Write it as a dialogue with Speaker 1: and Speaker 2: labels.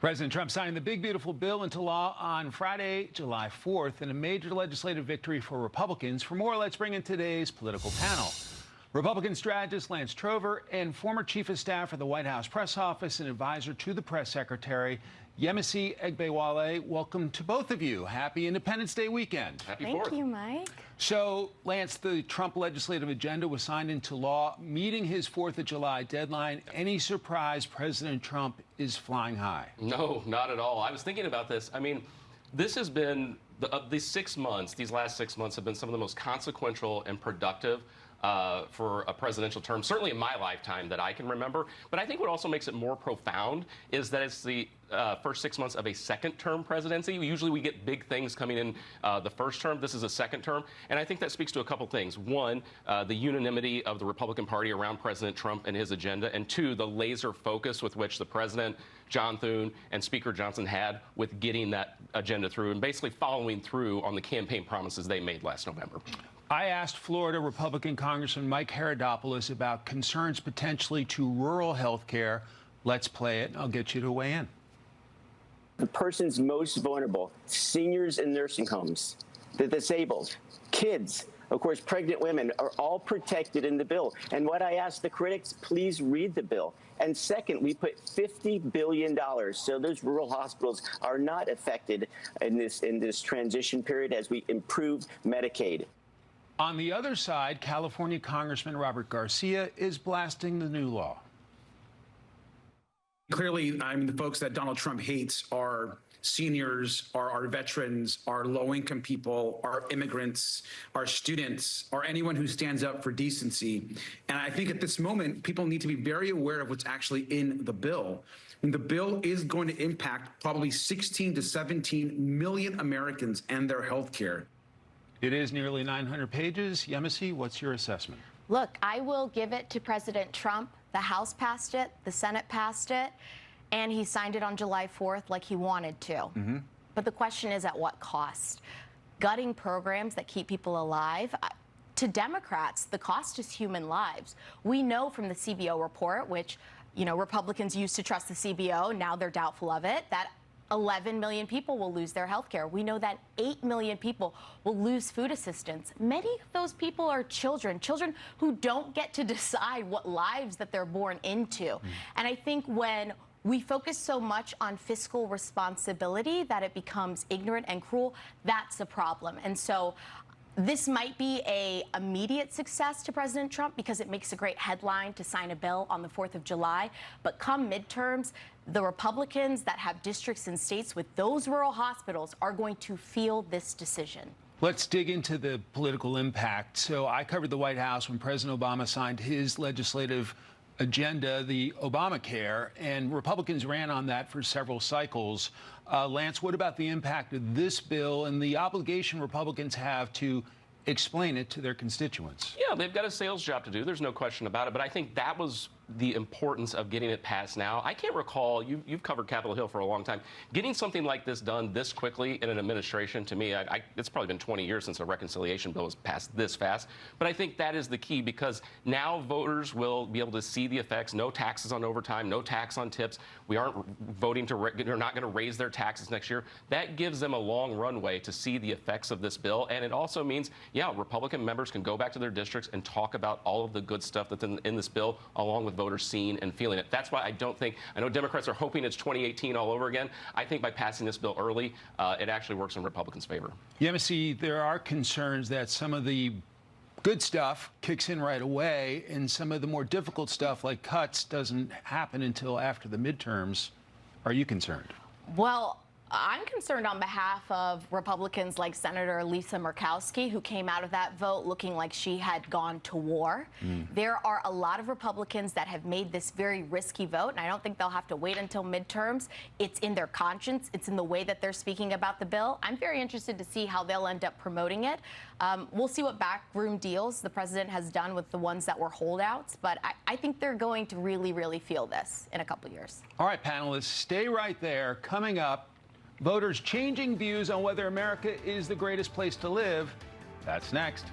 Speaker 1: President Trump signing the big, beautiful bill into law on Friday, July 4th, in a major legislative victory for Republicans. For more, let's bring in today's political panel. Republican strategist Lance Trover and former chief of staff for the White House press office and advisor to the press secretary, Yemisi Egbewole. Welcome to both of you. Happy Independence Day weekend.
Speaker 2: Happy 4th.
Speaker 3: Thank you, Mike.
Speaker 1: So, Lance, the Trump legislative agenda was signed into law, meeting his 4th of July deadline. Any surprise President Trump is flying high?
Speaker 2: No, not at all. I was thinking about this. I mean, this has been, these 6 months, these last 6 months have been some of the most consequential and productive for a presidential term, certainly in my lifetime that I can remember. But I think what also makes it more profound is that it's the first 6 months of a second-term presidency. Usually we get big things coming in the first term. This is a second term. And I think that speaks to a couple things. One, the unanimity of the Republican Party around President Trump and his agenda. And two, the laser focus with which the president, John Thune, and Speaker Johnson had with getting that agenda through and basically following through on the campaign promises they made last November.
Speaker 1: I asked Florida Republican Congressman Mike Herodopoulos about concerns potentially to rural health care. Let's play it, and I'll get you to weigh in.
Speaker 4: The person's most vulnerable, seniors in nursing homes, the disabled, kids, of course, pregnant women are all protected in the bill. And what I ask the critics, please read the bill. And second, we put $50 billion so those rural hospitals are not affected in this transition period as we improve Medicaid.
Speaker 1: On the other side, California Congressman Robert Garcia is blasting the new law.
Speaker 5: Clearly, I mean, the folks that Donald Trump hates are seniors, are our veterans, are low-income people, are immigrants, are students, are anyone who stands up for decency. And I think at this moment, people need to be very aware of what's actually in the bill. And the bill is going to impact probably 16 to 17 million Americans and their health care.
Speaker 1: It is nearly 900 pages. Yemisi, what's your assessment?
Speaker 3: Look, I will give it to President Trump. The House passed it, the Senate passed it, and he signed it on July 4th like he wanted to. But the question is, at what cost? Gutting programs that keep people alive. To Democrats, the cost is human lives. We know from the CBO report, which, you know, Republicans used to trust the CBO, now they're doubtful of it, that 11 million people will lose their health care. We know that 8 million people will lose food assistance. Many of those people are children who don't get to decide what lives that they're born into. And I think when we focus so much on fiscal responsibility that it becomes ignorant and cruel, that's a problem. And so this might be an immediate success to President Trump because it makes a great headline to sign a bill on the 4th of July. But come midterms, the Republicans that have districts in states with those rural hospitals are going to feel this decision.
Speaker 1: Let's dig into the political impact. So I covered the White House when President Obama signed his legislative agenda, the Obamacare, and Republicans ran on that for several cycles. Lance, what about the impact of this bill and the obligation Republicans have to explain it to their constituents?
Speaker 2: Yeah, they've got a sales job to do. There's no question about it. But I think that was the importance of getting it passed now. I can't recall, you've covered Capitol Hill for a long time, getting something like this done this quickly in an administration, to me, it's probably been 20 years since a reconciliation bill was passed this fast. But I think that is the key because now voters will be able to see the effects. No taxes on overtime, no tax on tips. We aren't voting to, they're not going to raise their taxes next year. That gives them a long runway to see the effects of this bill. And it also means, yeah, Republican members can go back to their districts and talk about all of the good stuff that's in this bill, along with voters seeing and feeling it. That's why I don't think, I know Democrats are hoping it's 2018 all over again. I think by passing this bill early, it actually works in Republicans' favor.
Speaker 1: Yemisi, there are concerns that some of the good stuff kicks in right away and some of the more difficult stuff like cuts doesn't happen until after the midterms. Are you concerned?
Speaker 3: Well, I'm concerned on behalf of Republicans like Senator Lisa Murkowski, who came out of that vote looking like she had gone to war. There are a lot of Republicans that have made this very risky vote, and I don't think they'll have to wait until midterms. It's in their conscience. It's in the way that they're speaking about the bill. I'm very interested to see how they'll end up promoting it. We'll see what backroom deals the president has done with the ones that were holdouts, but I think they're going to really, really feel this in a couple years.
Speaker 1: All right, panelists, stay right there. Coming up, voters changing views on whether America is the greatest place to live. That's next.